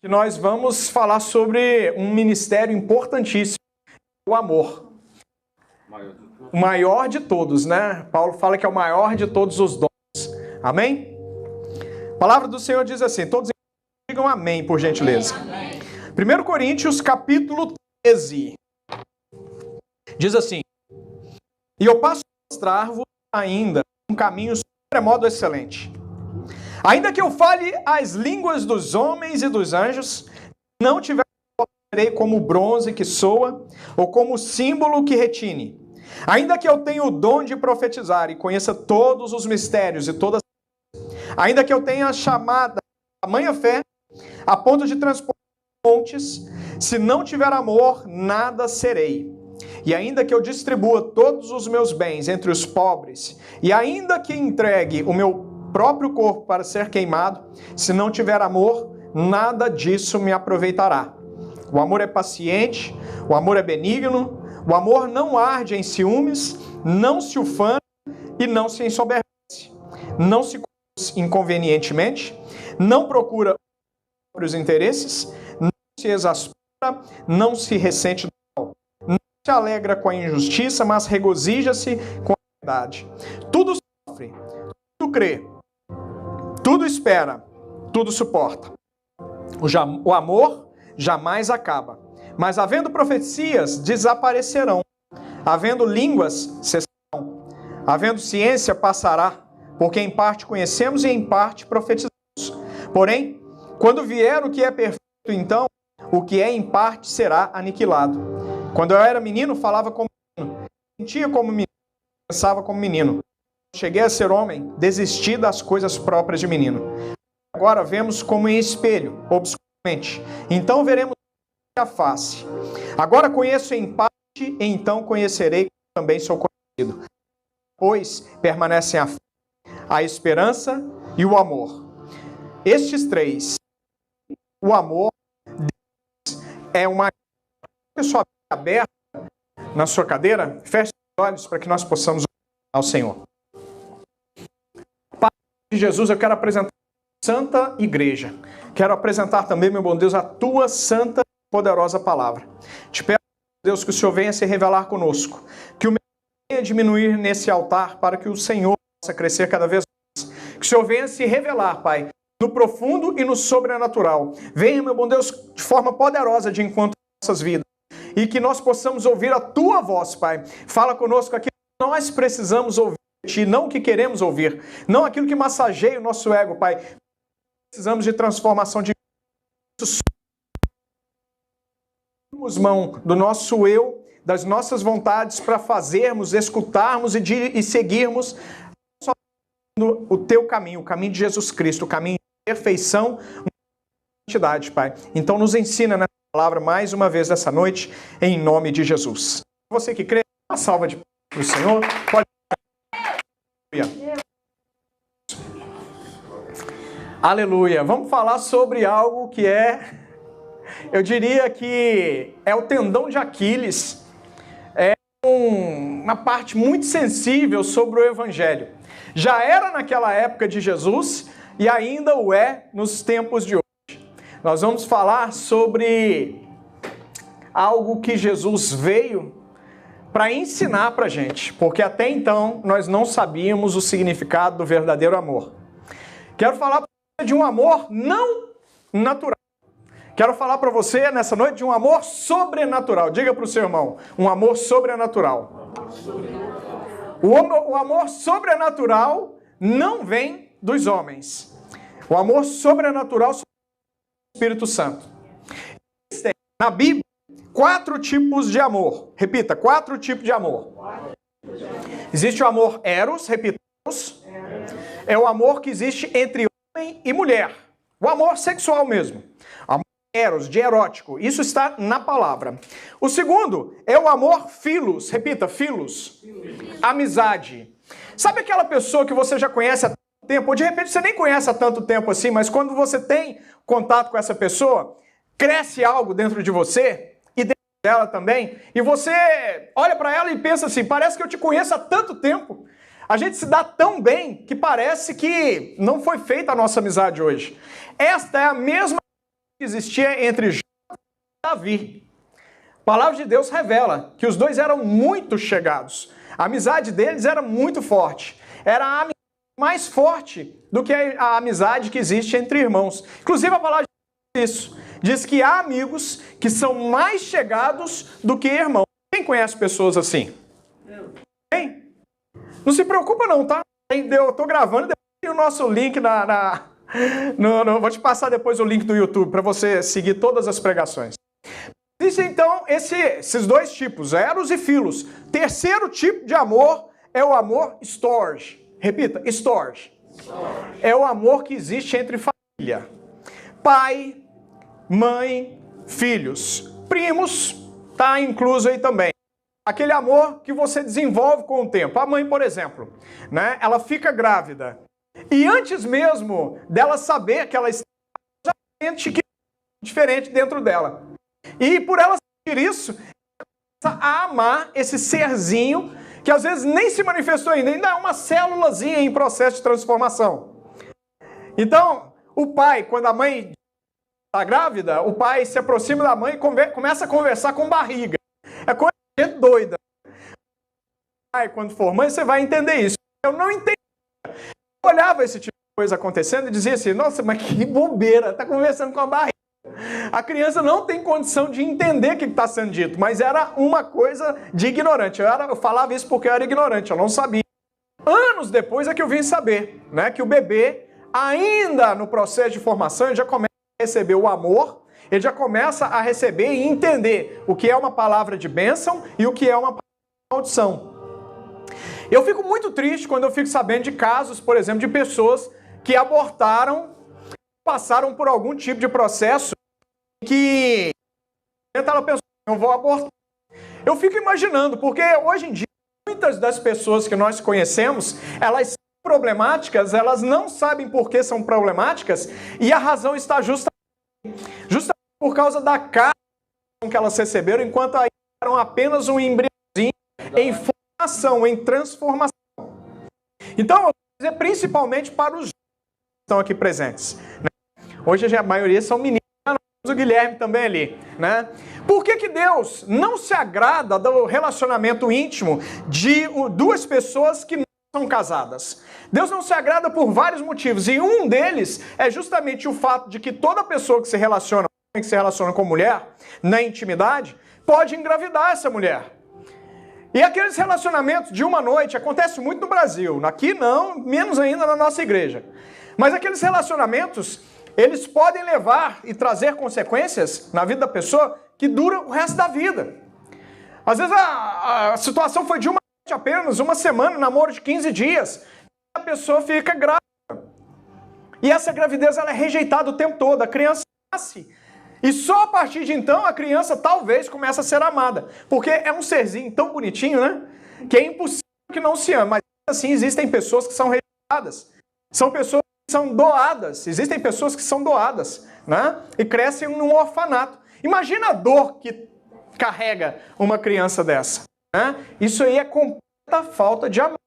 que nós vamos falar sobre um ministério importantíssimo, o amor. O maior de todos, né? Paulo fala que é o maior de todos os dons. Amém? A palavra do Senhor diz assim, todos digam amém, por gentileza. Amém. 1 Coríntios, capítulo 13. Diz assim, e eu passo a mostrar-vos ainda um caminho sobremodo excelente. Ainda que eu fale as línguas dos homens e dos anjos, não tiver serei como bronze que soa, ou como símbolo que retine. Ainda que eu tenha o dom de profetizar e conheça todos os mistérios e todas, ainda que eu tenha a chamada, tamanha fé, a ponto de transportar montes, se não tiver amor, nada serei. E ainda que eu distribua todos os meus bens entre os pobres, e ainda que entregue o meu próprio corpo para ser queimado, se não tiver amor, nada disso me aproveitará. O amor é paciente, o amor é benigno, o amor não arde em ciúmes, não se ufana e não se ensoberbece, não se conduz inconvenientemente, não procura os próprios interesses, não se exaspera, não se ressente do mal, não se alegra com a injustiça, mas regozija-se com a verdade. Tudo sofre, tudo crê, tudo espera, tudo suporta. O amor jamais acaba. Mas havendo profecias, desaparecerão. Havendo línguas, cessarão. Havendo ciência, passará. Porque em parte conhecemos e em parte profetizamos. Porém, quando vier o que é perfeito, então, o que é em parte será aniquilado. Quando eu era menino, falava como menino. Sentia como menino, pensava como menino. Cheguei a ser homem, desisti das coisas próprias de menino. Agora vemos como em espelho, obscuramente. Então veremos a face. Agora conheço em parte, então conhecerei como também sou conhecido. Pois permanecem a fé, a esperança e o amor. Estes três, o amor, Deus é uma pessoa aberta na sua cadeira. Feche os olhos para que nós possamos orar ao Senhor. De Jesus, eu quero apresentar a Santa Igreja. Quero apresentar também, meu bom Deus, a Tua Santa e Poderosa Palavra. Te peço, Deus, que o Senhor venha se revelar conosco. Que o meu venha diminuir nesse altar para que o Senhor possa crescer cada vez mais. Que o Senhor venha se revelar, Pai, no profundo e no sobrenatural. Venha, meu bom Deus, de forma poderosa de encontro em nossas vidas. E que nós possamos ouvir a Tua voz, Pai. Fala conosco aquilo que nós precisamos ouvir. Não o que queremos ouvir, não aquilo que massageia o nosso ego, Pai. Precisamos de transformação de mão do nosso eu, das nossas vontades para fazermos, escutarmos e seguirmos o Teu caminho, o caminho de Jesus Cristo, o caminho de perfeição, santidade, Pai. Então nos ensina nessa palavra mais uma vez essa noite, em nome de Jesus. Você que crê, uma salva de palmas para o Senhor. Pode Aleluia. Vamos falar sobre algo que eu diria que é o tendão de Aquiles. É uma parte muito sensível sobre o Evangelho. Já era naquela época de Jesus e ainda o é nos tempos de hoje. Nós vamos falar sobre algo que Jesus veio para ensinar para a gente, porque até então nós não sabíamos o significado do verdadeiro amor. Quero falar para você de um amor não natural. Quero falar para você nessa noite de um amor sobrenatural. Diga para o seu irmão, um amor sobrenatural. O amor sobrenatural não vem dos homens. O amor sobrenatural é do Espírito Santo. Na Bíblia, 4 tipos de amor. Repita, 4 tipos de amor. Existe o amor eros, repita, eros. É o amor que existe entre homem e mulher. O amor sexual mesmo. Amor eros, de erótico. Isso está na palavra. O segundo é o amor filos. Repita, filos. Amizade. Sabe aquela pessoa que você já conhece há tanto tempo, ou de repente você nem conhece há tanto tempo assim, mas quando você tem contato com essa pessoa, cresce algo dentro de você, dela também, e você olha para ela e pensa assim, parece que eu te conheço há tanto tempo. A gente se dá tão bem que parece que não foi feita a nossa amizade hoje. Esta é a mesma que existia entre Jó e Davi. A palavra de Deus revela que os dois eram muito chegados. A amizade deles era muito forte. Era a amizade mais forte do que a amizade que existe entre irmãos. Inclusive a palavra de Deus diz isso. Diz que há amigos que são mais chegados do que irmãos. Quem conhece pessoas assim? Quem? Não se preocupa não, tá? Eu tô gravando, depois tem o nosso link vou te passar depois o link do YouTube para você seguir todas as pregações. Existem então esses dois tipos, eros e filos. Terceiro tipo de amor é o amor storge. Repita, storge. É o amor que existe entre família. Pai, mãe, filhos, primos, tá incluso aí também. Aquele amor que você desenvolve com o tempo. A mãe, por exemplo, né, ela fica grávida. E antes mesmo dela saber que ela está, já sente que é diferente dentro dela. E por ela sentir isso, ela começa a amar esse serzinho que às vezes nem se manifestou ainda é uma célulazinha em processo de transformação. Então, o pai, quando a mãe está grávida, o pai se aproxima da mãe e começa a conversar com barriga. É coisa de gente doida. Quando for mãe, você vai entender isso. Eu não entendi. Eu olhava esse tipo de coisa acontecendo e dizia assim, nossa, mas que bobeira, tá conversando com a barriga. A criança não tem condição de entender o que está sendo dito, mas era uma coisa de ignorante. Eu falava isso porque eu era ignorante, eu não sabia. Anos depois é que eu vim saber, né, que o bebê, ainda no processo de formação, ele já começa a receber o amor, ele já começa a receber e entender o que é uma palavra de bênção e o que é uma palavra de maldição. Eu fico muito triste quando eu fico sabendo de casos, por exemplo, de pessoas que abortaram, passaram por algum tipo de processo que ela pensou, eu vou abortar. Eu fico imaginando, porque hoje em dia, muitas das pessoas que nós conhecemos, elas são problemáticas, elas não sabem por que são problemáticas, e a razão está justamente por causa da carga que elas receberam, enquanto aí eram apenas um embriãozinho em formação, em transformação. Então, eu vou dizer principalmente para os que estão aqui presentes. Hoje a maioria são meninos, o Guilherme também ali, né? Por que Deus não se agrada do relacionamento íntimo de duas pessoas que não são casadas? Deus não se agrada por vários motivos, e um deles é justamente o fato de que toda pessoa que se relaciona com mulher, na intimidade, pode engravidar essa mulher. E aqueles relacionamentos de uma noite, acontece muito no Brasil, aqui não, menos ainda na nossa igreja. Mas aqueles relacionamentos, eles podem levar e trazer consequências na vida da pessoa que dura o resto da vida. Às vezes a situação foi de uma noite apenas, uma semana, um namoro de 15 dias, e a pessoa fica grávida. E essa gravidez ela é rejeitada o tempo todo, a criança nasce. E só a partir de então a criança talvez comece a ser amada. Porque é um serzinho tão bonitinho, né? Que é impossível que não se ame. Mas assim existem pessoas que são rejeitadas. São pessoas que são doadas. Existem pessoas que são doadas, né? E crescem num orfanato. Imagina a dor que carrega uma criança dessa, né? Isso aí é completa falta de amor.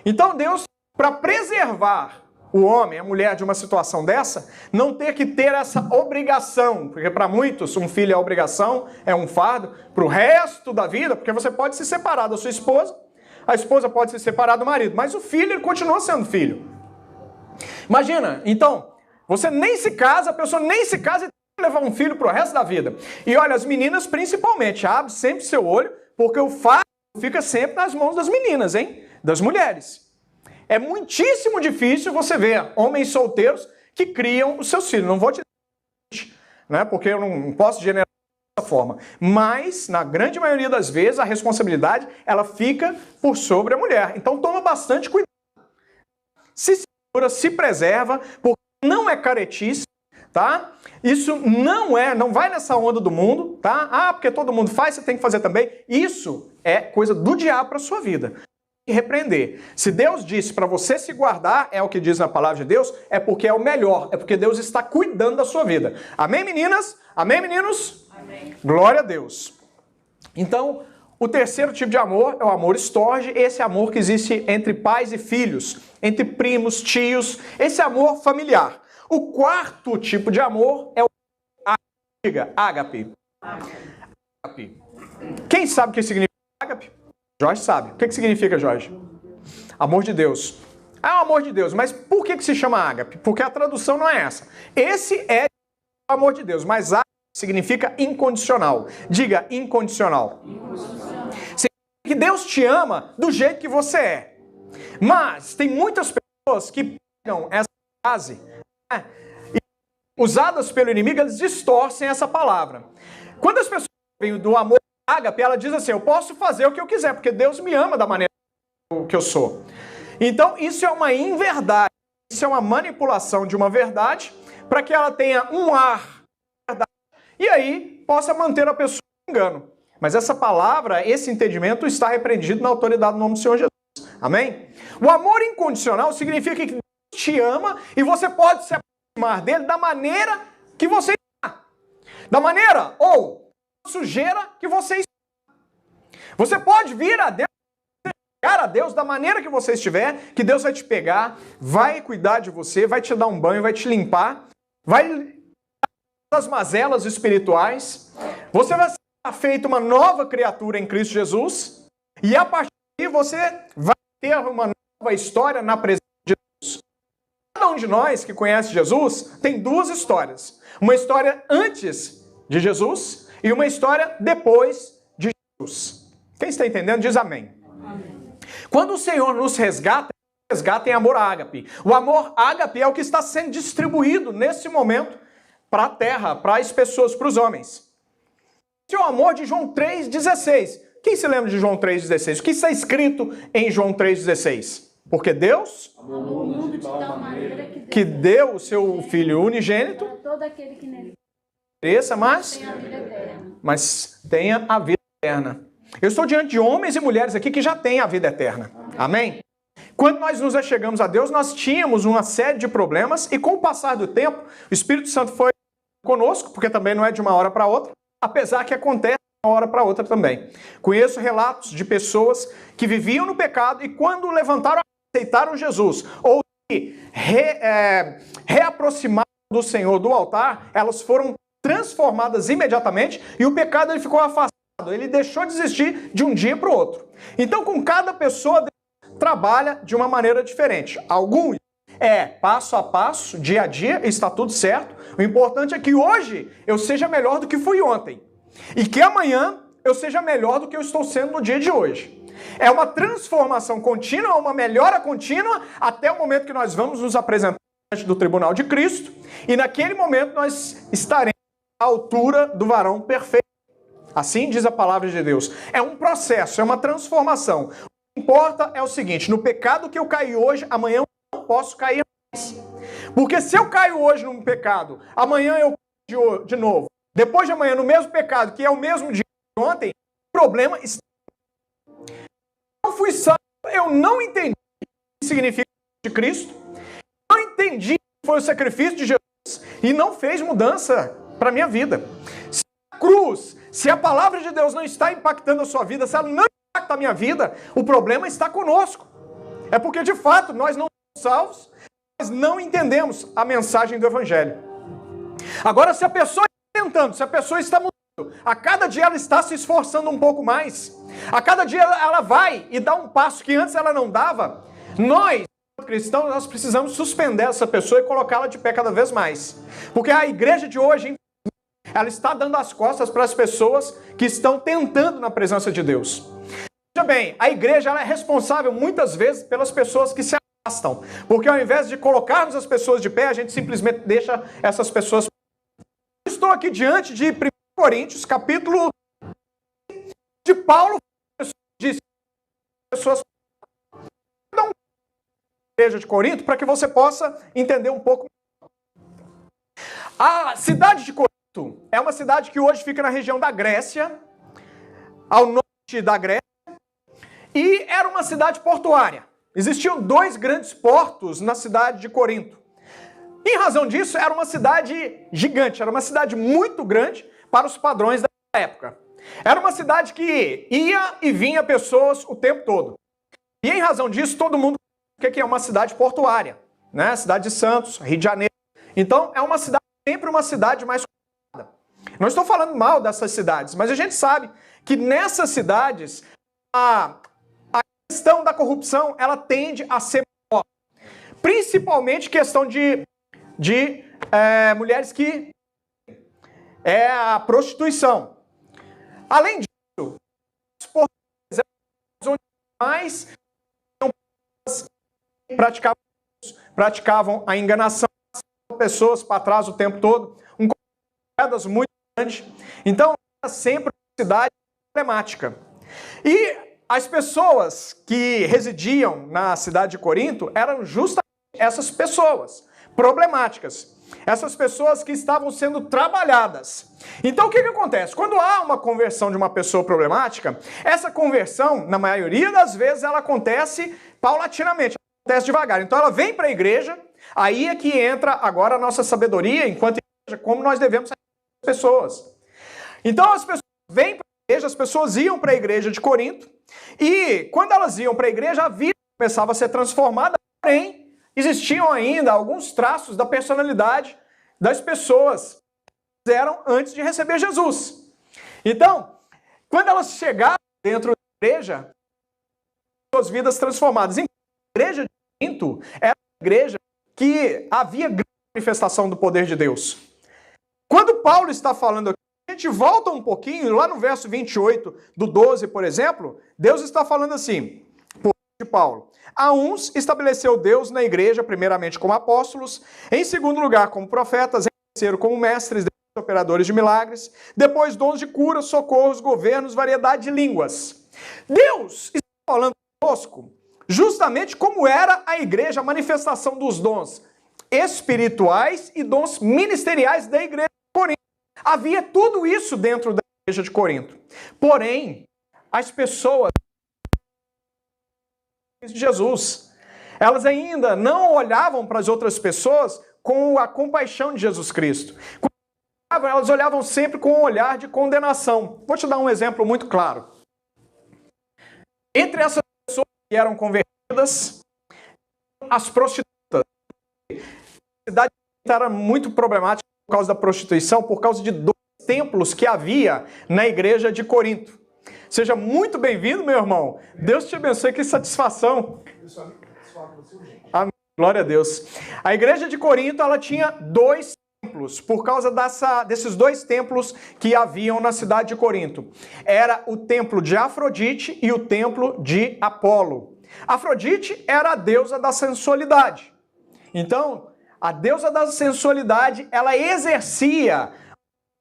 Então Deus, para preservar o homem, a mulher de uma situação dessa, não ter que ter essa obrigação, porque para muitos um filho é obrigação, é um fardo, para o resto da vida, porque você pode se separar da sua esposa, a esposa pode se separar do marido, mas o filho ele continua sendo filho. Imagina, então, você nem se casa, a pessoa nem se casa e tem que levar um filho para o resto da vida. E olha, as meninas principalmente, abre sempre seu olho, porque o fardo fica sempre nas mãos das meninas, hein? Das mulheres. É muitíssimo difícil você ver homens solteiros que criam os seus filhos. Não vou te dizer, né, porque eu não posso generalizar dessa forma. Mas, na grande maioria das vezes, a responsabilidade ela fica por sobre a mulher. Então, toma bastante cuidado. Se segura, se preserva, porque não é caretice, tá? Isso não vai nessa onda do mundo, tá? Ah, porque todo mundo faz, você tem que fazer também. Isso é coisa do diabo para a sua vida. Repreender. Se Deus disse para você se guardar, é o que diz na palavra de Deus, é porque é o melhor, é porque Deus está cuidando da sua vida. Amém, meninas? Amém, meninos? Amém. Glória a Deus. Então, o terceiro tipo de amor é o amor storge, esse amor que existe entre pais e filhos, entre primos, tios, esse amor familiar. O quarto tipo de amor é o Diga, ágape. Ágape. Quem sabe o que significa ágape? Jorge sabe. O que significa, Jorge? Amor de Deus. É o amor de Deus, mas por que se chama ágape? Porque a tradução não é essa. Esse é o amor de Deus, mas ágape significa incondicional. Diga, incondicional. Significa que Deus te ama do jeito que você é. Mas tem muitas pessoas que pegam essa frase, né, e usadas pelo inimigo, eles distorcem essa palavra. Quando as pessoas vêm do amor ágape, ela diz assim, eu posso fazer o que eu quiser, porque Deus me ama da maneira que eu sou. Então, isso é uma inverdade, isso é uma manipulação de uma verdade, para que ela tenha um ar de verdade, e aí possa manter a pessoa no engano. Mas essa palavra, esse entendimento está repreendido na autoridade do nome do Senhor Jesus. Amém? O amor incondicional significa que Deus te ama e você pode se aproximar dele da maneira que você está. Da maneira ou sujeira que você está. Você pode vir a Deus, chegar a Deus da maneira que você estiver, que Deus vai te pegar, vai cuidar de você, vai te dar um banho, vai te limpar, vai das mazelas espirituais. Você vai ser feito uma nova criatura em Cristo Jesus e a partir daí você vai ter uma nova história na presença de Deus. Cada um de nós que conhece Jesus tem duas histórias. Uma história antes de Jesus e uma história depois de Jesus. Quem está entendendo diz amém. Amém. Quando o Senhor nos resgata em amor ágape. O amor ágape é o que está sendo distribuído nesse momento para a terra, para as pessoas, para os homens. Esse é o amor de João 3,16. Quem se lembra de João 3,16? O que está escrito em João 3,16? Porque Deus amou o mundo de tal maneira que deu o seu Filho unigênito para todo aquele que nele cresça, mas tenha a vida eterna. Eu estou diante de homens e mulheres aqui que já têm a vida eterna. Amém? Quando nós nos achegamos a Deus, nós tínhamos uma série de problemas e com o passar do tempo, o Espírito Santo foi conosco, porque também não é de uma hora para outra, apesar que acontece de uma hora para outra também. Conheço relatos de pessoas que viviam no pecado e quando levantaram, aceitaram Jesus, ou se reaproximaram do Senhor do altar, elas foram transformadas imediatamente e o pecado ele ficou afastado, ele deixou de existir de um dia para o outro. Então, com cada pessoa, Deus trabalha de uma maneira diferente. Alguns passo a passo, dia a dia, está tudo certo. O importante é que hoje eu seja melhor do que fui ontem. E que amanhã eu seja melhor do que eu estou sendo no dia de hoje. É uma transformação contínua, uma melhora contínua, até o momento que nós vamos nos apresentar diante do tribunal de Cristo. E naquele momento nós estaremos à altura do varão perfeito. Assim diz a palavra de Deus. É um processo, é uma transformação. O que importa é o seguinte, no pecado que eu caí hoje, amanhã eu não posso cair mais. Porque se eu caio hoje num pecado, amanhã eu caio de novo. Depois de amanhã no mesmo pecado, que é o mesmo dia de ontem, o problema está... Eu fui salvo, eu não entendi o que significa de Cristo, não entendi o que foi o sacrifício de Jesus e não fez mudança para a minha vida. Se a cruz, se a palavra de Deus não está impactando a sua vida, se ela não impacta a minha vida, o problema está conosco. É porque de fato nós não somos salvos, nós não entendemos a mensagem do Evangelho. Agora, se a pessoa está tentando, se a pessoa está mudando, a cada dia ela está se esforçando um pouco mais, a cada dia ela vai e dá um passo que antes ela não dava, nós, cristãos, nós precisamos suspender essa pessoa e colocá-la de pé cada vez mais. Porque a igreja de hoje, ela está dando as costas para as pessoas que estão tentando na presença de Deus. Veja bem, a igreja ela é responsável muitas vezes pelas pessoas que se afastam. Porque ao invés de colocarmos as pessoas de pé, a gente simplesmente deixa essas pessoas. Estou aqui diante de 1 Coríntios, capítulo de Paulo, disse pessoas da igreja de Corinto para que você possa entender um pouco. A cidade de Corinto é uma cidade que hoje fica na região da Grécia, ao norte da Grécia, e era uma cidade portuária. Existiam 2 grandes portos na cidade de Corinto. Em razão disso, era uma cidade gigante, era uma cidade muito grande para os padrões da época. Era uma cidade que ia e vinha pessoas o tempo todo. E em razão disso, todo mundo sabe o que é uma cidade portuária, né? Cidade de Santos, Rio de Janeiro. Então, é uma cidade, sempre uma cidade mais complicada. Não estou falando mal dessas cidades, mas a gente sabe que nessas cidades a questão da corrupção ela tende a ser maior. Principalmente questão de mulheres que é a prostituição. Além disso, onde mais praticavam a enganação, pessoas para trás o tempo todo, quedas muito grandes. Então, era sempre uma cidade problemática. E as pessoas que residiam na cidade de Corinto eram justamente essas pessoas problemáticas. Essas pessoas que estavam sendo trabalhadas. Então, o que acontece? Quando há uma conversão de uma pessoa problemática, essa conversão, na maioria das vezes, ela acontece paulatinamente, acontece devagar. Então, ela vem para a igreja, aí é que entra agora a nossa sabedoria, enquanto igreja, como nós devemos ser as pessoas. Então, as pessoas vêm para a igreja, as pessoas iam para a igreja de Corinto, e quando elas iam para a igreja, a vida começava a ser transformada, porém, existiam ainda alguns traços da personalidade das pessoas que eram antes de receber Jesus. Então, quando elas chegaram dentro da igreja, suas vidas transformadas. Então, a igreja de Corinto era uma igreja que havia grande manifestação do poder de Deus. Quando Paulo está falando aqui, a gente volta um pouquinho, lá no verso 28 do 12, por exemplo, Deus está falando assim, por de Paulo. A uns estabeleceu Deus na igreja, primeiramente como apóstolos, em segundo lugar como profetas, em terceiro como mestres, depois operadores de milagres, depois dons de cura, socorros, governos, variedade de línguas. Deus está falando conosco justamente como era a igreja, a manifestação dos dons espirituais e dons ministeriais da igreja de Corinto. Havia tudo isso dentro da igreja de Corinto. Porém, as pessoas de Jesus, elas ainda não olhavam para as outras pessoas com a compaixão de Jesus Cristo. Elas olhavam sempre com um olhar de condenação. Vou te dar um exemplo muito claro. Entre essas pessoas que eram convertidas, as prostitutas. A cidade era muito problemática por causa da prostituição, por causa de 2 templos que havia na igreja de Corinto. Seja muito bem-vindo, meu irmão. Deus te abençoe, que satisfação. Amém. Glória a Deus. A igreja de Corinto, ela tinha 2 templos, por causa desses 2 templos que haviam na cidade de Corinto. Era o templo de Afrodite e o templo de Apolo. Afrodite era a deusa da sensualidade. Então, a deusa da sensualidade, ela exercia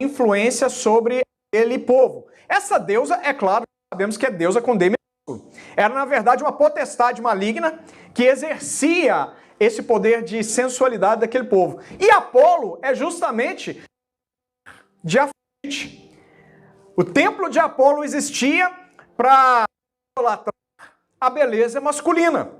influência sobre aquele povo. Essa deusa, é claro, sabemos que é deusa com D minúsculo. Era, na verdade, uma potestade maligna que exercia esse poder de sensualidade daquele povo. E Apolo é justamente de Afrodite. O templo de Apolo existia para idolatrar a beleza masculina.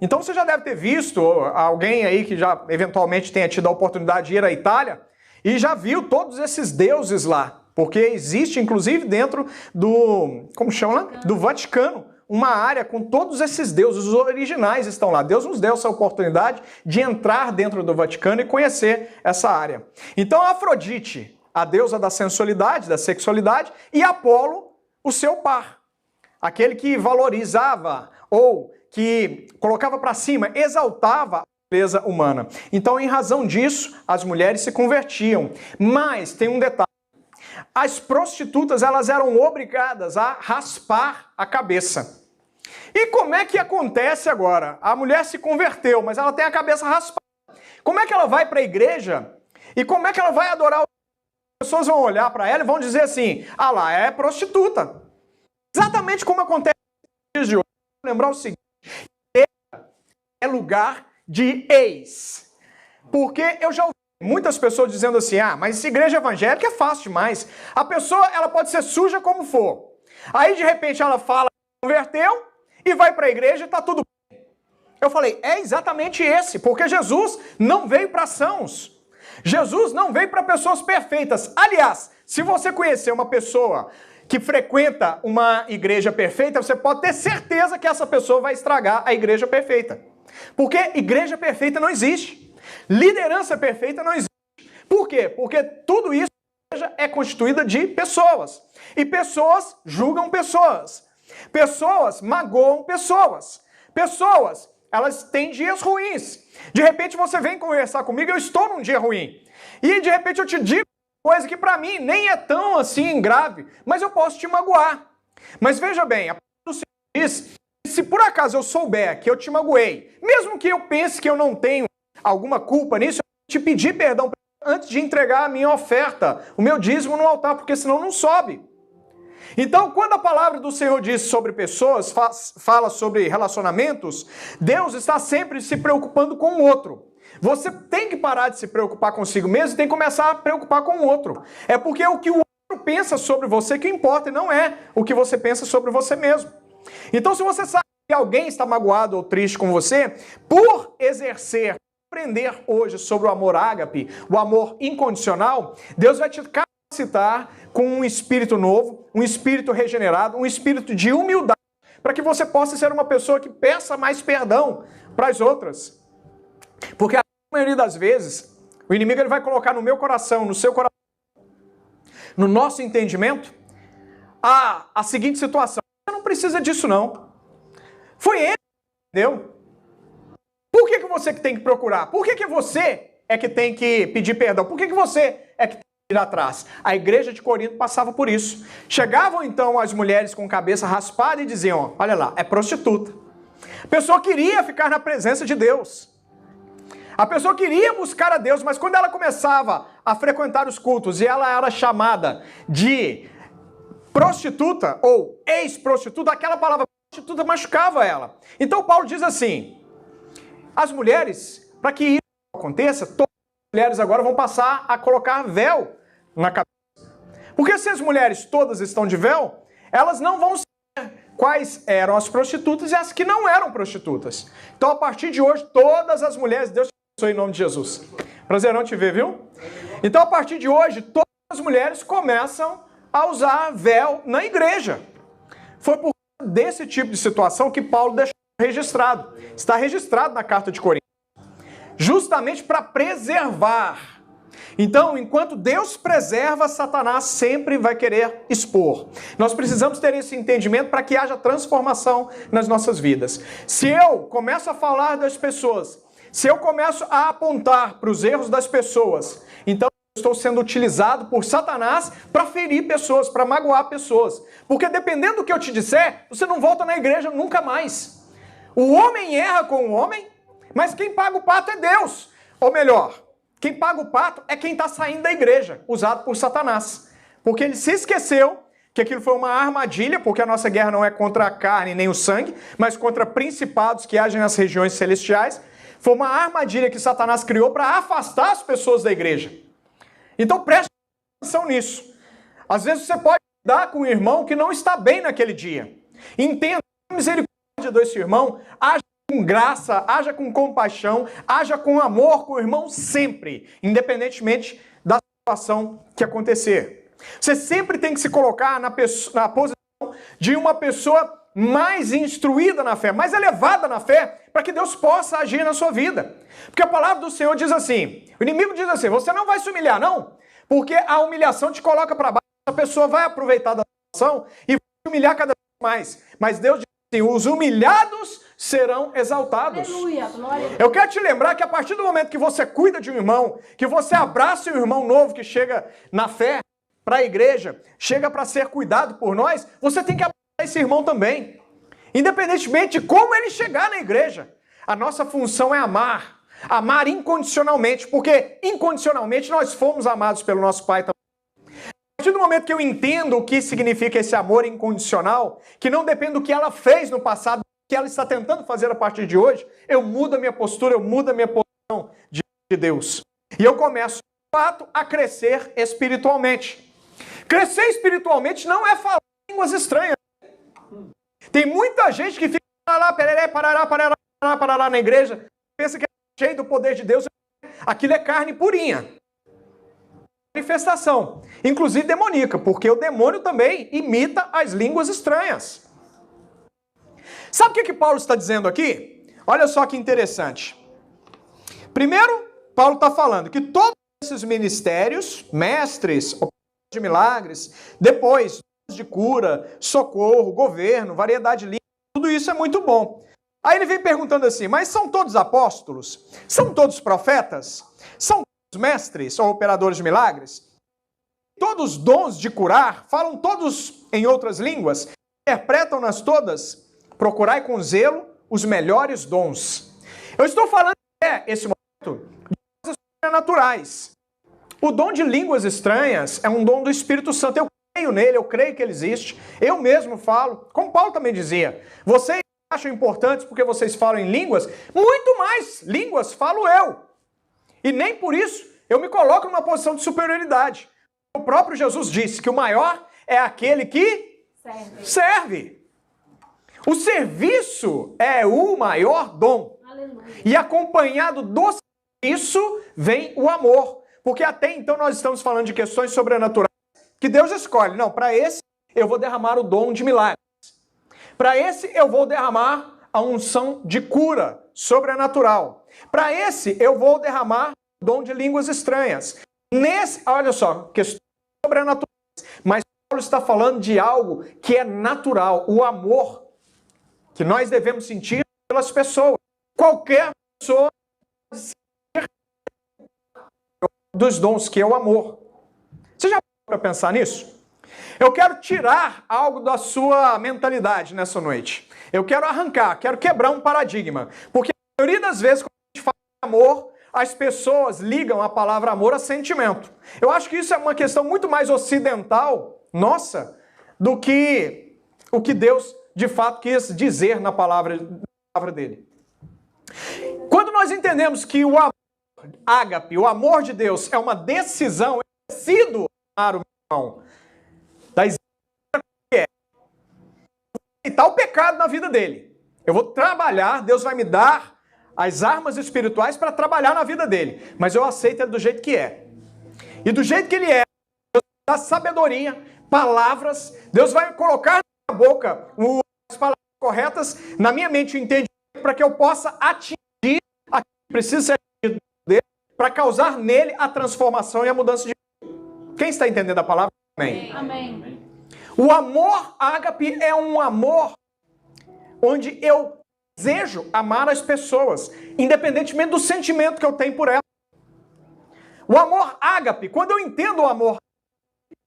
Então você já deve ter visto alguém aí que já eventualmente tenha tido a oportunidade de ir à Itália e já viu todos esses deuses lá. Porque existe, inclusive, dentro do, como chama lá? Do Vaticano, uma área com todos esses deuses, os originais estão lá. Deus nos deu essa oportunidade de entrar dentro do Vaticano e conhecer essa área. Então, Afrodite, a deusa da sensualidade, da sexualidade, e Apolo, o seu par. Aquele que valorizava ou que colocava para cima, exaltava a beleza humana. Então, em razão disso, as mulheres se convertiam. Mas tem um detalhe. As prostitutas, elas eram obrigadas a raspar a cabeça. E como é que acontece agora? A mulher se converteu, mas ela tem a cabeça raspada. Como é que ela vai para a igreja? E como é que ela vai adorar? As pessoas vão olhar para ela e vão dizer assim, ah lá, é prostituta. Exatamente como acontece nos dias de hoje. Vou lembrar o seguinte, é lugar de ex. Porque eu já ouvi muitas pessoas dizendo assim, ah, mas essa igreja evangélica é fácil demais. A pessoa, ela pode ser suja como for. Aí, de repente, ela fala, converteu e vai para a igreja e está tudo bem. Eu falei, é exatamente esse, porque Jesus não veio para sãos. Jesus não veio para pessoas perfeitas. Aliás, se você conhecer uma pessoa que frequenta uma igreja perfeita, você pode ter certeza que essa pessoa vai estragar a igreja perfeita. Porque igreja perfeita não existe. Liderança perfeita não existe. Por quê? Porque tudo isso igreja é constituída de pessoas. E pessoas julgam pessoas. Pessoas magoam pessoas. Pessoas, elas têm dias ruins. De repente você vem conversar comigo, eu estou num dia ruim. E de repente eu te digo coisa que para mim nem é tão assim grave, mas eu posso te magoar. Mas veja bem, a palavra do Senhor diz que se por acaso eu souber que eu te magoei, mesmo que eu pense que eu não tenho alguma culpa nisso, eu vou te pedir perdão antes de entregar a minha oferta, o meu dízimo no altar, porque senão não sobe. Então, quando a palavra do Senhor diz sobre pessoas, fala sobre relacionamentos, Deus está sempre se preocupando com o outro. Você tem que parar de se preocupar consigo mesmo e tem que começar a preocupar com o outro. É porque o que o outro pensa sobre você que importa e não é o que você pensa sobre você mesmo. Então, se você sabe que alguém está magoado ou triste com você, por exercer, aprender hoje sobre o amor ágape, o amor incondicional, Deus vai te capacitar com um espírito novo, um espírito regenerado, um espírito de humildade, para que você possa ser uma pessoa que peça mais perdão para as outras. Porque a maioria das vezes, o inimigo ele vai colocar no meu coração, no seu coração, no nosso entendimento, a seguinte situação. Você não precisa disso não. Foi ele que entendeu. Por que você que tem que procurar? Por que você é que tem que pedir perdão? Por que você é que tem que ir atrás? A igreja de Corinto passava por isso. Chegavam então as mulheres com cabeça raspada e diziam, olha lá, é prostituta. A pessoa queria ficar na presença de Deus. A pessoa queria buscar a Deus, mas quando ela começava a frequentar os cultos e ela era chamada de prostituta ou ex-prostituta, aquela palavra prostituta machucava ela. Então Paulo diz assim, as mulheres, para que isso aconteça, todas as mulheres agora vão passar a colocar véu na cabeça. Porque se as mulheres todas estão de véu, elas não vão saber quais eram as prostitutas e as que não eram prostitutas. Então a partir de hoje, todas as mulheres, Deus te abençoe em nome de Jesus. Prazerão te ver, viu? Então a partir de hoje, todas as mulheres começam a usar véu na igreja. Foi por causa desse tipo de situação que Paulo deixou registrado. Está registrado na carta de Coríntios. Justamente para preservar. Então, enquanto Deus preserva, Satanás sempre vai querer expor. Nós precisamos ter esse entendimento para que haja transformação nas nossas vidas. Se eu começo a falar das pessoas, se eu começo a apontar para os erros das pessoas, então eu estou sendo utilizado por Satanás para ferir pessoas, para magoar pessoas. Porque dependendo do que eu te disser, você não volta na igreja nunca mais. O homem erra com o homem, mas quem paga o pato é Deus. Ou melhor, quem paga o pato é quem está saindo da igreja, usado por Satanás. Porque ele se esqueceu que aquilo foi uma armadilha, porque a nossa guerra não é contra a carne nem o sangue, mas contra principados que agem nas regiões celestiais. Foi uma armadilha que Satanás criou para afastar as pessoas da igreja. Então preste atenção nisso. Às vezes você pode lidar com um irmão que não está bem naquele dia. Entenda a misericórdia desse irmão, haja com graça, haja com compaixão, haja com amor com o irmão sempre, independentemente da situação que acontecer. Você sempre tem que se colocar na posição de uma pessoa mais instruída na fé, mais elevada na fé, para que Deus possa agir na sua vida. Porque a palavra do Senhor diz assim, o inimigo diz assim, você não vai se humilhar não, porque a humilhação te coloca para baixo, a pessoa vai aproveitar da situação e vai te humilhar cada vez mais. Mas Deus diz assim, os humilhados serão exaltados. Aleluia, glória a Deus. Eu quero te lembrar que a partir do momento que você cuida de um irmão, que você abraça um irmão novo que chega na fé para a igreja, chega para ser cuidado por nós, você tem que abraçar esse irmão também. Independentemente de como ele chegar na igreja. A nossa função é amar. Amar incondicionalmente, porque incondicionalmente nós fomos amados pelo nosso Pai também. A partir do momento que eu entendo o que significa esse amor incondicional, que não depende do que ela fez no passado, do que ela está tentando fazer a partir de hoje, eu mudo a minha postura, eu mudo a minha posição diante de Deus. E eu começo, de fato, a crescer espiritualmente. Crescer espiritualmente não é falar línguas estranhas. Tem muita gente que fica lá, parará na igreja, pensa que é cheio do poder de Deus. Aquilo é carne purinha. Manifestação, inclusive demoníaca, porque o demônio também imita as línguas estranhas. Sabe o que Paulo está dizendo aqui? Olha só que interessante. Primeiro, Paulo está falando que todos esses ministérios, mestres, de milagres, depois dons de cura, socorro, governo, variedade de línguas, tudo isso é muito bom. Aí ele vem perguntando assim, mas são todos apóstolos? São todos profetas? São todos mestres ou operadores de milagres? Todos os dons de curar? Falam todos em outras línguas? Interpretam-nas todas? Procurai com zelo os melhores dons. Eu estou falando que esse momento de coisas sobrenaturais. O dom de línguas estranhas é um dom do Espírito Santo. Eu creio nele, eu creio que ele existe. Eu mesmo falo, como Paulo também dizia, vocês acham importantes porque vocês falam em línguas? Muito mais línguas falo eu. E nem por isso eu me coloco numa posição de superioridade. O próprio Jesus disse que o maior é aquele que serve. O serviço é o maior dom. Aleluia. E acompanhado do serviço vem o amor. Porque até então nós estamos falando de questões sobrenaturais que Deus escolhe. Não, para esse eu vou derramar o dom de milagres. Para esse eu vou derramar a unção de cura sobrenatural. Para esse eu vou derramar o dom de línguas estranhas. Nesse, olha só, questões sobrenaturais. Mas Paulo está falando de algo que é natural, o amor que nós devemos sentir pelas pessoas. Qualquer pessoa pode sentir dos dons, que é o amor. Você já parou para pensar nisso? Eu quero tirar algo da sua mentalidade nessa noite. Eu quero arrancar, quero quebrar um paradigma. Porque a maioria das vezes, quando a gente fala de amor, as pessoas ligam a palavra amor a sentimento. Eu acho que isso é uma questão muito mais ocidental, nossa, do que o que Deus de fato quis dizer na palavra dele. Quando nós entendemos que o amor ágape, o amor de Deus, é uma decisão, eu decido amar o meu irmão. Da que é aceitar o pecado na vida dele. Eu vou trabalhar, Deus vai me dar as armas espirituais para trabalhar na vida dele. Mas eu aceito ele do jeito que é. E do jeito que ele é, Deus vai dar sabedoria, palavras, Deus vai colocar na minha boca as palavras corretas, na minha mente o entendimento, para que eu possa atingir aquilo que precisa ser atingido dele, para causar nele a transformação e a mudança de vida. Quem está entendendo a palavra? Amém. Amém. O amor ágape é um amor onde eu desejo amar as pessoas, independentemente do sentimento que eu tenho por elas. O amor ágape, quando eu entendo o amor, eu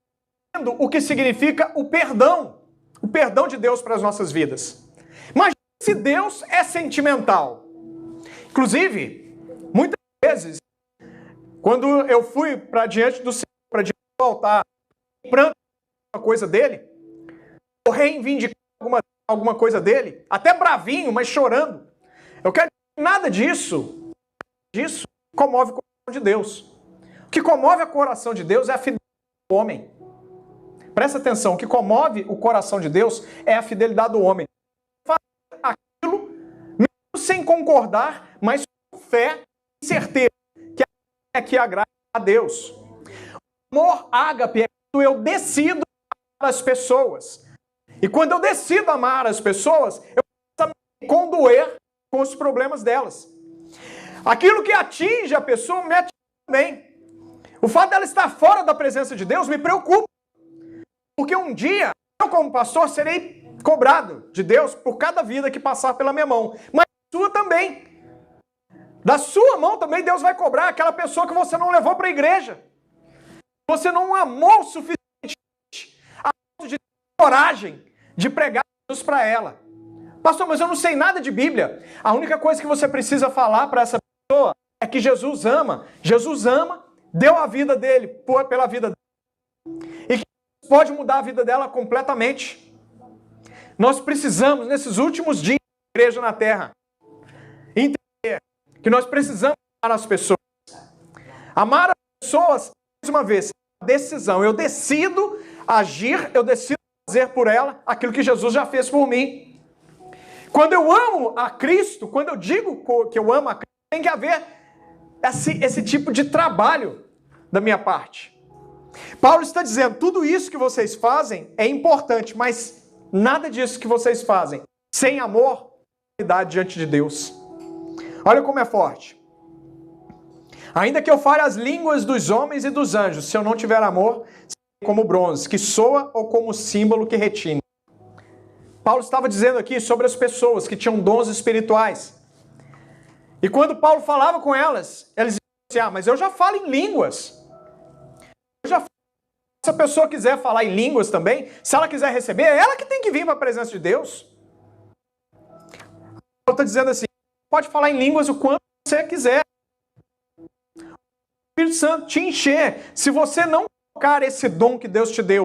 entendo o que significa o perdão de Deus para as nossas vidas. Mas se Deus é sentimental, inclusive, muitas vezes, quando eu fui para diante do Senhor, para diante do altar, pranto alguma coisa dele, ou reivindicar alguma coisa dele, até bravinho, mas chorando. Eu quero dizer, nada disso comove o coração de Deus. O que comove o coração de Deus é a fidelidade do homem. Presta atenção, o que comove o coração de Deus é a fidelidade do homem. Faz aquilo, mesmo sem concordar, mas com fé e certeza que agrada a Deus. O amor ágape é quando eu decido amar as pessoas. E quando eu decido amar as pessoas, eu preciso me condoer com os problemas delas. Aquilo que atinge a pessoa me atinge também. O fato dela estar fora da presença de Deus me preocupa. Porque um dia, eu como pastor, serei cobrado de Deus por cada vida que passar pela minha mão. Mas a sua também. Da sua mão também Deus vai cobrar aquela pessoa que você não levou para a igreja. Você não amou o suficiente a ponto de ter coragem de pregar Jesus para ela. Pastor, mas eu não sei nada de Bíblia. A única coisa que você precisa falar para essa pessoa é que Jesus ama. Jesus ama, deu a vida dele pela vida dele. E que pode mudar a vida dela completamente. Nós precisamos, nesses últimos dias da igreja na terra, entender que nós precisamos amar as pessoas. Amar as pessoas, mais uma vez, é uma decisão. Eu decido agir, eu decido fazer por ela aquilo que Jesus já fez por mim. Quando eu amo a Cristo, quando eu digo que eu amo a Cristo, tem que haver esse tipo de trabalho da minha parte. Paulo está dizendo, tudo isso que vocês fazem é importante, mas nada disso que vocês fazem sem amor, verdade diante de Deus. Olha como é forte. Ainda que eu fale as línguas dos homens e dos anjos, se eu não tiver amor, como bronze, que soa ou como símbolo que retine. Paulo estava dizendo aqui sobre as pessoas que tinham dons espirituais. E quando Paulo falava com elas, elas diziam assim, mas eu já falo em línguas. Se a pessoa quiser falar em línguas também, se ela quiser receber, é ela que tem que vir para a presença de Deus. Paulo está dizendo assim, pode falar em línguas o quanto você quiser. O Espírito Santo te encher. Se você não colocar esse dom que Deus te deu,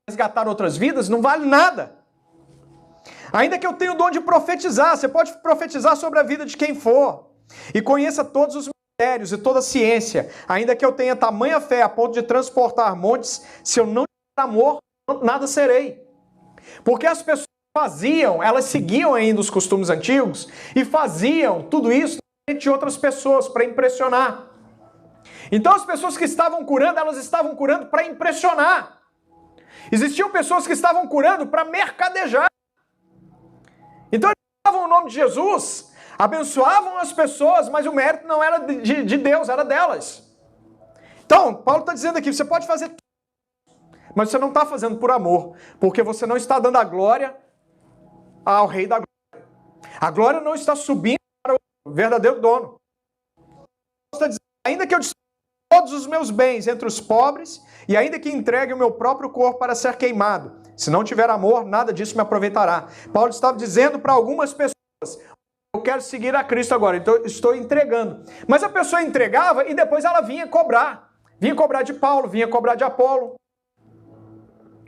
resgatar outras vidas, não vale nada. Ainda que eu tenha o dom de profetizar, você pode profetizar sobre a vida de quem for. E conheça todos os mistérios e toda a ciência. Ainda que eu tenha tamanha fé a ponto de transportar montes, se eu não tiver amor, nada serei. Porque as pessoas faziam, elas seguiam ainda os costumes antigos e faziam tudo isso de outras pessoas para impressionar. Então as pessoas que estavam curando, elas estavam curando para impressionar. Existiam pessoas que estavam curando para mercadejar. Então eles davam o nome de Jesus, abençoavam as pessoas, mas o mérito não era de Deus, era delas. Então, Paulo está dizendo aqui, você pode fazer tudo, mas você não está fazendo por amor, porque você não está dando a glória ao Rei da Glória. A glória não está subindo para o verdadeiro dono. Paulo está dizendo, ainda que eu distribua todos os meus bens entre os pobres, e ainda que entregue o meu próprio corpo para ser queimado, se não tiver amor, nada disso me aproveitará. Paulo estava dizendo para algumas pessoas, eu quero seguir a Cristo agora, então estou entregando. Mas a pessoa entregava e depois ela vinha cobrar. Vinha cobrar de Paulo, vinha cobrar de Apolo.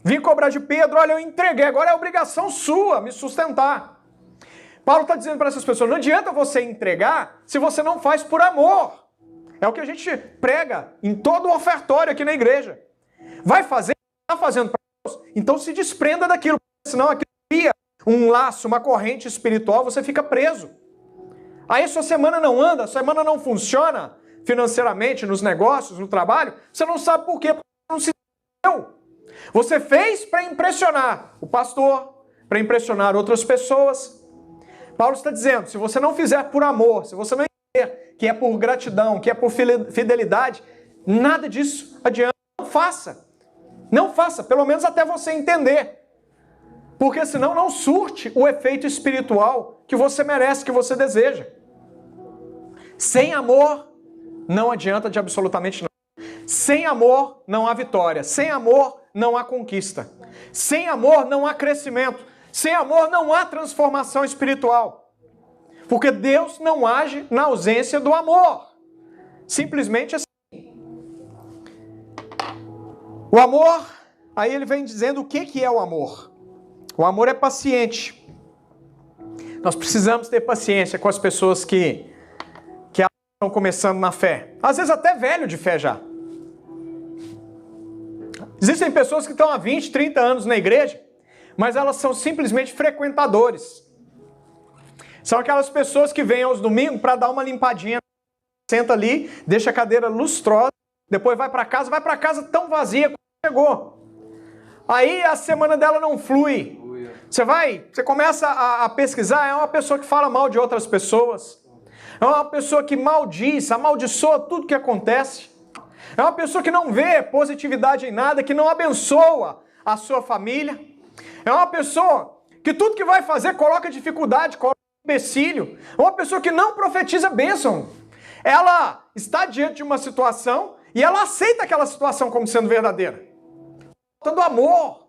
Vinha cobrar de Pedro, olha, eu entreguei, agora é obrigação sua me sustentar. Paulo está dizendo para essas pessoas, não adianta você entregar se você não faz por amor. É o que a gente prega em todo o ofertório aqui na igreja. Vai fazer, está fazendo para Deus, então se desprenda daquilo, senão aquilo cria um laço, uma corrente espiritual, você fica preso. Aí sua semana não anda, sua semana não funciona financeiramente, nos negócios, no trabalho, você não sabe por quê, porque não se deu. Você fez para impressionar o pastor, para impressionar outras pessoas. Paulo está dizendo, se você não fizer por amor, se você não entender que é por gratidão, que é por fidelidade, nada disso adianta. Não faça. Não faça, pelo menos até você entender. Porque senão não surte o efeito espiritual que você merece, que você deseja. Sem amor, não adianta de absolutamente nada. Sem amor, não há vitória. Sem amor, não há conquista. Sem amor, não há crescimento. Sem amor, não há transformação espiritual. Porque Deus não age na ausência do amor. Simplesmente assim. O amor, aí ele vem dizendo o que é o amor. O amor é paciente. Nós precisamos ter paciência com as pessoas que estão começando na fé. Às vezes até velho de fé já. Existem pessoas que estão há 20, 30 anos na igreja, mas elas são simplesmente frequentadores. São aquelas pessoas que vêm aos domingos para dar uma limpadinha. Senta ali, deixa a cadeira lustrosa, depois vai para casa tão vazia como chegou. Aí a semana dela não flui. Você começa a pesquisar, é uma pessoa que fala mal de outras pessoas. É uma pessoa que maldiz, amaldiçoa tudo que acontece. É uma pessoa que não vê positividade em nada, que não abençoa a sua família. É uma pessoa que tudo que vai fazer coloca dificuldade, coloca empecilho. É uma pessoa que não profetiza bênção. Ela está diante de uma situação e ela aceita aquela situação como sendo verdadeira. Falta do amor.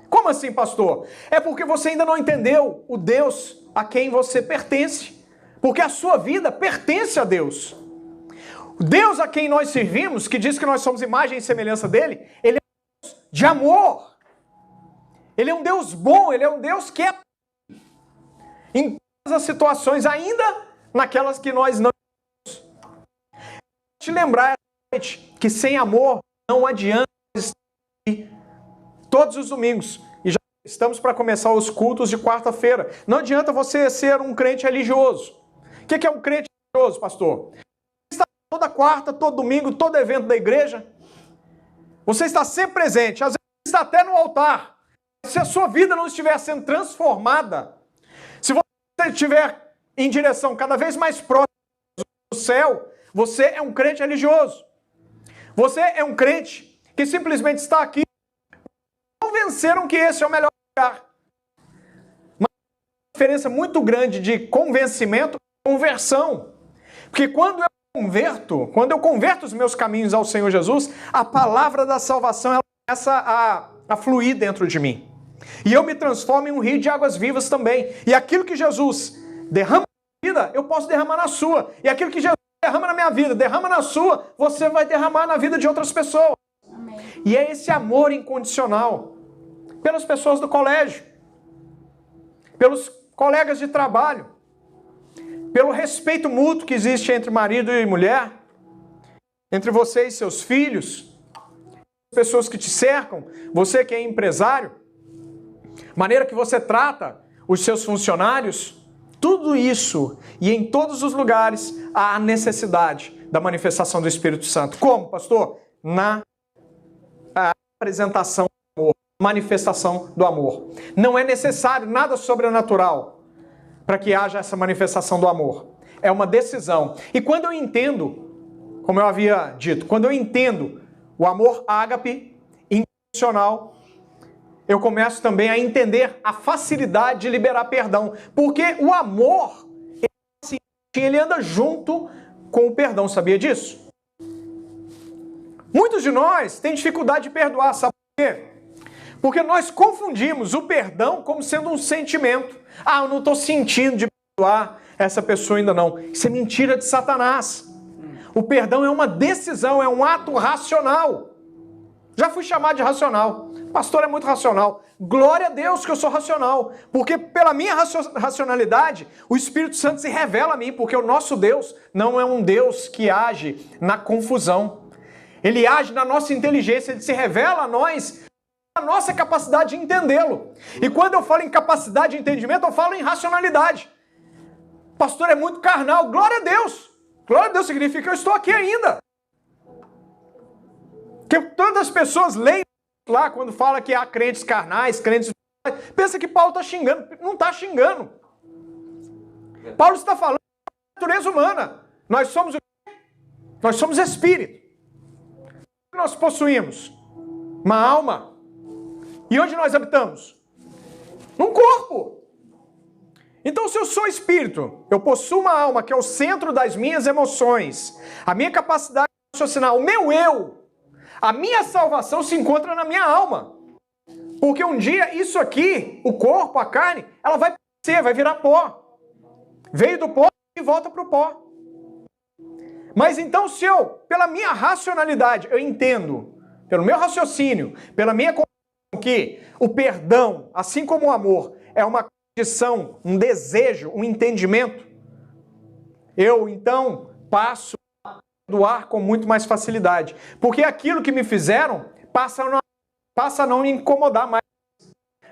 Como assim, pastor? É porque você ainda não entendeu o Deus a quem você pertence. Porque a sua vida pertence a Deus. O Deus a quem nós servimos, que diz que nós somos imagem e semelhança dele, ele é um Deus de amor. Ele é um Deus bom, ele é um Deus que é em todas as situações, ainda naquelas que nós não temos. Te lembrar que sem amor não adianta estar todos os domingos. E já estamos para começar os cultos de quarta-feira. Não adianta você ser um crente religioso. O que é um crente religioso, pastor? Você está toda quarta, todo domingo, todo evento da igreja. Você está sempre presente. Às vezes está até no altar. Se a sua vida não estiver sendo transformada, se você estiver em direção cada vez mais próxima do céu, você é um crente religioso. Você é um crente que simplesmente está aqui convenceram que esse é o melhor lugar. Mas uma diferença muito grande de convencimento e conversão. Porque quando eu converto os meus caminhos ao Senhor Jesus, a palavra da salvação ela começa a fluir dentro de mim. E eu me transformo em um rio de águas vivas também. E aquilo que Jesus derrama na minha vida, eu posso derramar na sua. E aquilo que Jesus derrama na minha vida, derrama na sua, você vai derramar na vida de outras pessoas. Amém. E é esse amor incondicional pelas pessoas do colégio, pelos colegas de trabalho, pelo respeito mútuo que existe entre marido e mulher, entre você e seus filhos, pessoas que te cercam, você que é empresário, maneira que você trata os seus funcionários, tudo isso e em todos os lugares há a necessidade da manifestação do Espírito Santo. Como, pastor? Na apresentação do amor, manifestação do amor. Não é necessário nada sobrenatural para que haja essa manifestação do amor. É uma decisão. E quando eu entendo, como eu havia dito, quando eu entendo o amor ágape, incondicional, eu começo também a entender a facilidade de liberar perdão. Porque o amor, ele anda junto com o perdão, sabia disso? Muitos de nós têm dificuldade de perdoar, sabe por quê? Porque nós confundimos o perdão como sendo um sentimento. Ah, eu não estou sentindo de perdoar essa pessoa ainda não. Isso é mentira de Satanás. O perdão é uma decisão, é um ato racional. Já fui chamado de racional. Pastor é muito racional. Glória a Deus que eu sou racional. Porque pela minha racionalidade, o Espírito Santo se revela a mim. Porque o nosso Deus não é um Deus que age na confusão. Ele age na nossa inteligência. Ele se revela a nós a nossa capacidade de entendê-lo. E quando eu falo em capacidade de entendimento, eu falo em racionalidade. Pastor é muito carnal. Glória a Deus. Glória a Deus significa que eu estou aqui ainda. Que todas as pessoas leem lá quando fala que há crentes carnais, crentes... Pensa que Paulo está xingando. Não está xingando. Paulo está falando da natureza humana. Nós somos o quê? Nós somos espírito. O que nós possuímos? Uma alma. E onde nós habitamos? Num corpo. Então, se eu sou espírito, eu possuo uma alma que é o centro das minhas emoções, a minha capacidade de raciocinar, o meu eu, a minha salvação se encontra na minha alma. Porque um dia isso aqui, o corpo, a carne, ela vai crescer, vai virar pó. Veio do pó e volta para o pó. Mas então se eu, pela minha racionalidade, eu entendo, pelo meu raciocínio, pela minha convicção que o perdão, assim como o amor, é uma condição, um desejo, um entendimento, eu então passo perdoar com muito mais facilidade. Porque aquilo que me fizeram passa a não me incomodar mais.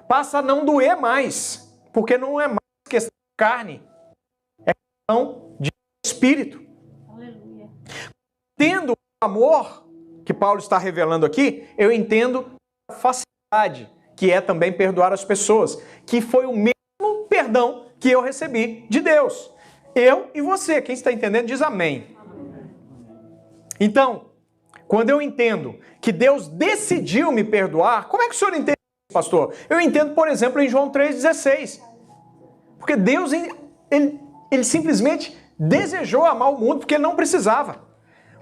Passa a não doer mais. Porque não é mais questão de carne. É questão de espírito. Aleluia. Entendo o amor que Paulo está revelando aqui, eu entendo a facilidade que é também perdoar as pessoas. Que foi o mesmo perdão que eu recebi de Deus. Eu e você. Quem está entendendo diz amém. Então, quando eu entendo que Deus decidiu me perdoar, como é que o senhor entende isso, pastor? Eu entendo, por exemplo, em João 3,16. Porque Deus, ele simplesmente desejou amar o mundo porque ele não precisava.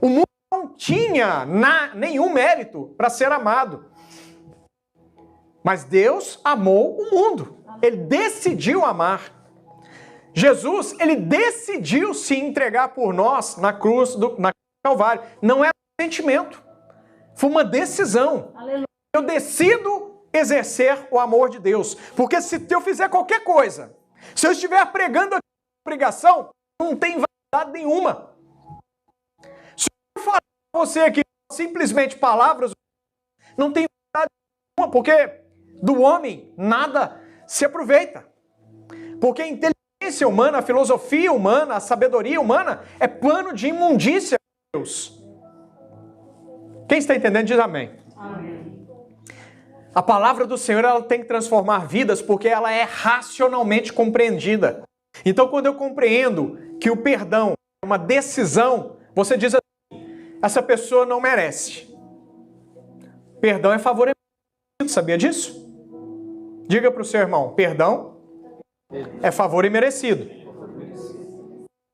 O mundo não tinha nenhum mérito para ser amado. Mas Deus amou o mundo. Ele decidiu amar. Jesus, ele decidiu se entregar por nós na cruz na Calvário. Não é um sentimento. Foi uma decisão. Aleluia. Eu decido exercer o amor de Deus. Porque se eu fizer qualquer coisa, se eu estiver pregando a pregação, não tem validade nenhuma. Se eu falar para você aqui simplesmente palavras, não tem validade nenhuma, porque do homem nada se aproveita. Porque a inteligência humana, a filosofia humana, a sabedoria humana é pano de imundícia. Deus. Quem está entendendo diz amém. Amém. A palavra do Senhor ela tem que transformar vidas porque ela é racionalmente compreendida. Então quando eu compreendo que o perdão é uma decisão, você diz assim, essa pessoa não merece. Perdão é favorecido, sabia disso? Diga para o seu irmão, perdão é favor imerecido.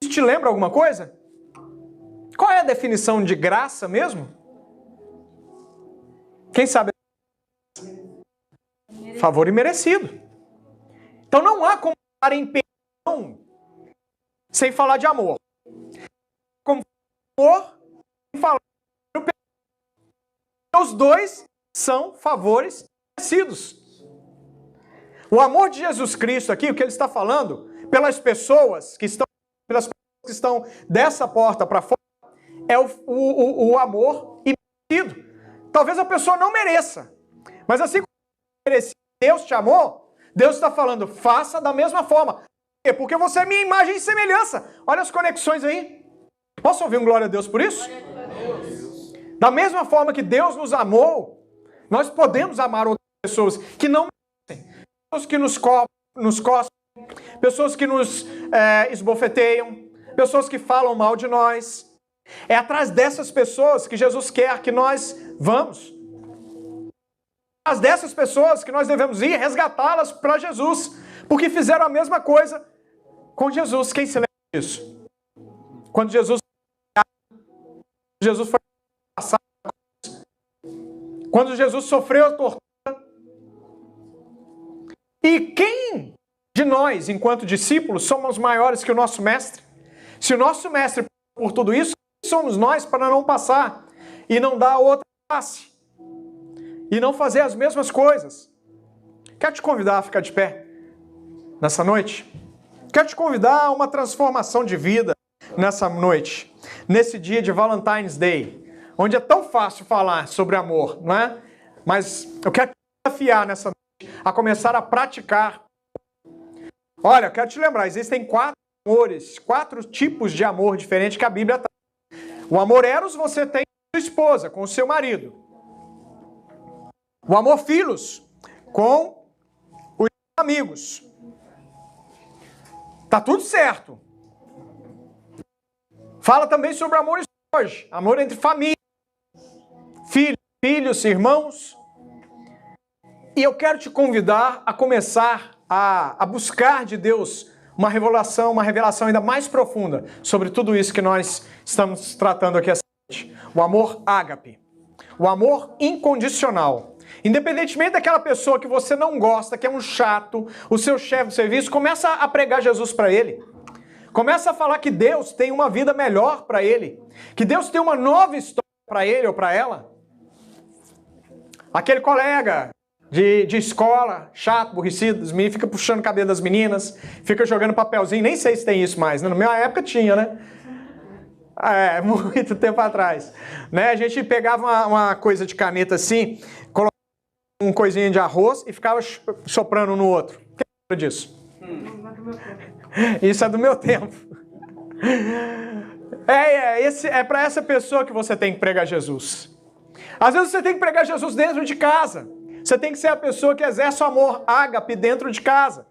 Isso te lembra alguma coisa? Qual é a definição de graça mesmo? Quem sabe? Favor imerecido. Então não há como falar em perdão sem falar de amor. Como amor sem falar de perdão. Os dois são favores merecidos. O amor de Jesus Cristo aqui, o que ele está falando, pelas pessoas que estão dessa porta para fora, é o amor imerecido. Talvez a pessoa não mereça, mas assim como Deus te amou, Deus está falando, faça da mesma forma. Por quê? Porque você é minha imagem e semelhança. Olha as conexões aí. Posso ouvir um glória a Deus por isso? Da mesma forma que Deus nos amou, nós podemos amar outras pessoas que não merecem. Pessoas que nos cospem, pessoas que nos esbofeteiam, pessoas que falam mal de nós. É atrás dessas pessoas que Jesus quer que nós vamos. As dessas pessoas que nós devemos ir resgatá-las para Jesus, porque fizeram a mesma coisa com Jesus. Quem se lembra disso? Quando Jesus foi passado, quando Jesus sofreu a tortura. E quem de nós, enquanto discípulos, somos maiores que o nosso mestre? Se o nosso mestre por tudo isso, somos nós para não passar e não dar outra face. E não fazer as mesmas coisas. Quero te convidar a ficar de pé nessa noite. Quero te convidar a uma transformação de vida nessa noite. Nesse dia de Valentine's Day. Onde é tão fácil falar sobre amor, não é? Mas eu quero te desafiar nessa noite a começar a praticar. Olha, eu quero te lembrar, existem 4 amores, 4 tipos de amor diferentes que a Bíblia traz. O amor eros você tem com sua esposa, com o seu marido. O amor filhos com os amigos. Tá tudo certo. Fala também sobre amor hoje, amor entre família, filhos, irmãos. E eu quero te convidar a começar a buscar de Deus uma revelação ainda mais profunda sobre tudo isso que nós estamos tratando aqui essa noite. O amor ágape, o amor incondicional. Independentemente daquela pessoa que você não gosta, que é um chato, o seu chefe de serviço, começa a pregar Jesus para ele. Começa a falar que Deus tem uma vida melhor para ele. Que Deus tem uma nova história para ele ou para ela. Aquele colega de escola, chato, aborrecido, fica puxando o cabelo das meninas, fica jogando papelzinho, nem sei se tem isso mais, né? Na minha época tinha, né? É, muito tempo atrás. Né? A gente pegava uma coisa de caneta assim, colocava um coisinha de arroz e ficava soprando um no outro. Quem lembra disso? Isso é do meu tempo. É para essa pessoa que você tem que pregar Jesus. Às vezes você tem que pregar Jesus dentro de casa. Você tem que ser a pessoa que exerce o amor ágape dentro de casa.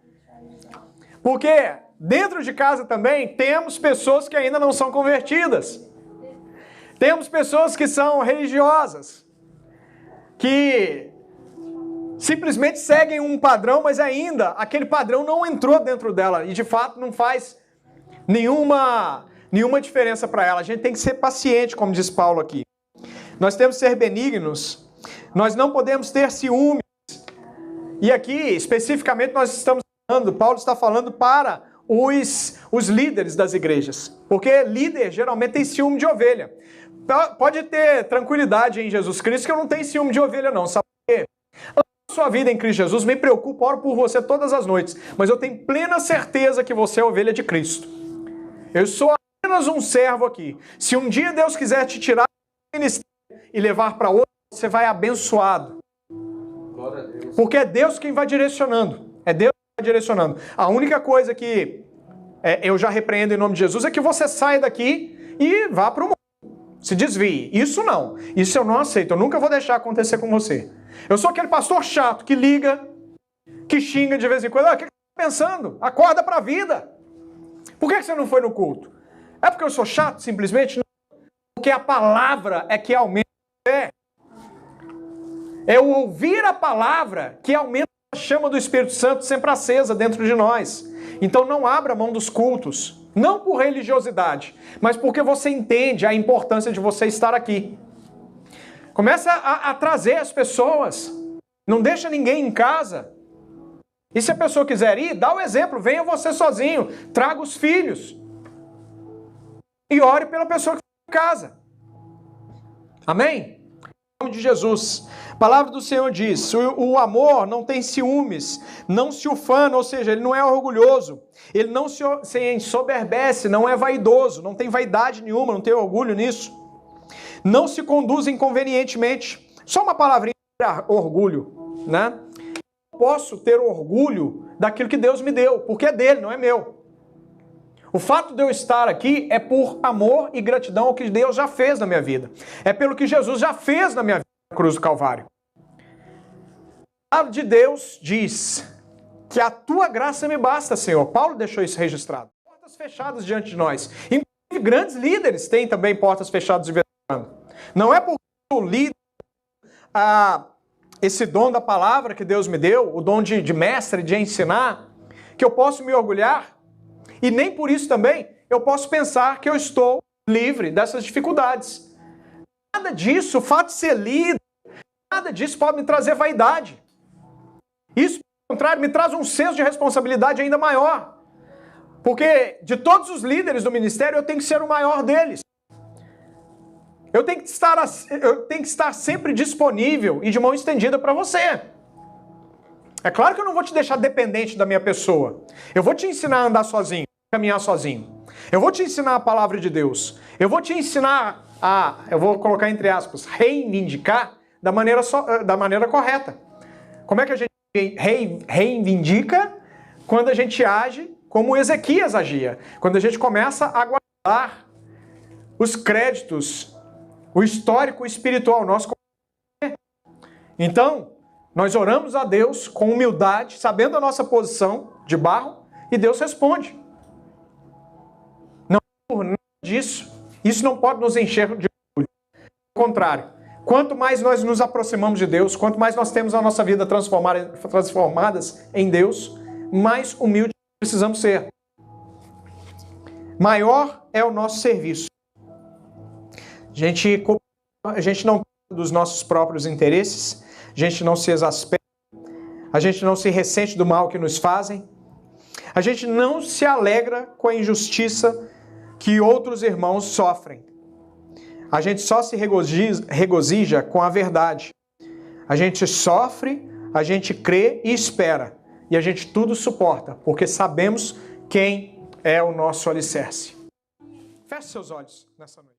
Porque dentro de casa também temos pessoas que ainda não são convertidas. Temos pessoas que são religiosas, que simplesmente seguem um padrão, mas ainda aquele padrão não entrou dentro dela e de fato não faz nenhuma diferença para ela. A gente tem que ser paciente, como diz Paulo aqui. Nós temos que ser benignos. Nós não podemos ter ciúmes. E aqui, especificamente, Paulo está falando para os líderes das igrejas. Porque líder geralmente tem ciúme de ovelha. Pode ter tranquilidade em Jesus Cristo que eu não tenho ciúme de ovelha não. Sabe por quê? A sua vida em Cristo Jesus, me preocupo, oro por você todas as noites. Mas eu tenho plena certeza que você é ovelha de Cristo. Eu sou apenas um servo aqui. Se um dia Deus quiser te tirar do ministério e levar para outro, você vai abençoado. Glória a Deus. Porque é Deus quem vai direcionando. É Deus quem vai direcionando. A única coisa que eu já repreendo em nome de Jesus é que você saia daqui e vá para o mundo. Se desvie. Isso não. Isso eu não aceito. Eu nunca vou deixar acontecer com você. Eu sou aquele pastor chato que liga, que xinga de vez em quando. O que você está pensando? Acorda para a vida. Por que você não foi no culto? É porque eu sou chato, simplesmente? Não. Porque a palavra é que aumenta a fé. É o ouvir a palavra que aumenta a chama do Espírito Santo sempre acesa dentro de nós. Então não abra mão dos cultos, não por religiosidade, mas porque você entende a importância de você estar aqui. Começa a trazer as pessoas, não deixa ninguém em casa. E se a pessoa quiser ir, dá o exemplo, venha você sozinho, traga os filhos. E ore pela pessoa que está em casa. Amém? Em nome de Jesus. A palavra do Senhor diz, o amor não tem ciúmes, não se ufana, ou seja, ele não é orgulhoso, ele não se ensoberbece, não é vaidoso, não tem vaidade nenhuma, não tem orgulho nisso. Não se conduz inconvenientemente. Só uma palavrinha para orgulho, né? Eu posso ter orgulho daquilo que Deus me deu, porque é dele, não é meu. O fato de eu estar aqui é por amor e gratidão ao que Deus já fez na minha vida. É pelo que Jesus já fez na minha vida na cruz do Calvário. A palavra de Deus diz que a tua graça me basta, Senhor. Paulo deixou isso registrado. Portas fechadas diante de nós. Inclusive, grandes líderes têm também portas fechadas de vez em quando. Não é porque eu sou líder, esse dom da palavra que Deus me deu, o dom de mestre, de ensinar, que eu posso me orgulhar. E nem por isso também eu posso pensar que eu estou livre dessas dificuldades. Nada disso, o fato de ser líder, nada disso pode me trazer vaidade. Isso, pelo contrário, me traz um senso de responsabilidade ainda maior. Porque de todos os líderes do ministério, eu tenho que ser o maior deles. Eu tenho que estar sempre disponível e de mão estendida para você. É claro que eu não vou te deixar dependente da minha pessoa. Eu vou te ensinar a andar sozinho, a caminhar sozinho. Eu vou te ensinar a palavra de Deus. Eu vou te ensinar eu vou colocar entre aspas, reivindicar da maneira correta. Como é que a gente reivindica? Quando a gente age como Ezequias agia. Quando a gente começa a guardar os créditos, o histórico espiritual nosso. Então, nós oramos a Deus com humildade, sabendo a nossa posição de barro, e Deus responde. Não por nada disso. Isso não pode nos encher de orgulho. Ao contrário, quanto mais nós nos aproximamos de Deus, quanto mais nós temos a nossa vida transformadas em Deus, mais humildes precisamos ser. Maior é o nosso serviço. A gente não cuida dos nossos próprios interesses, a gente não se exaspera, a gente não se ressente do mal que nos fazem, a gente não se alegra com a injustiça que outros irmãos sofrem. A gente só se regozija com a verdade. A gente sofre, a gente crê e espera. E a gente tudo suporta, porque sabemos quem é o nosso alicerce. Feche seus olhos nessa noite.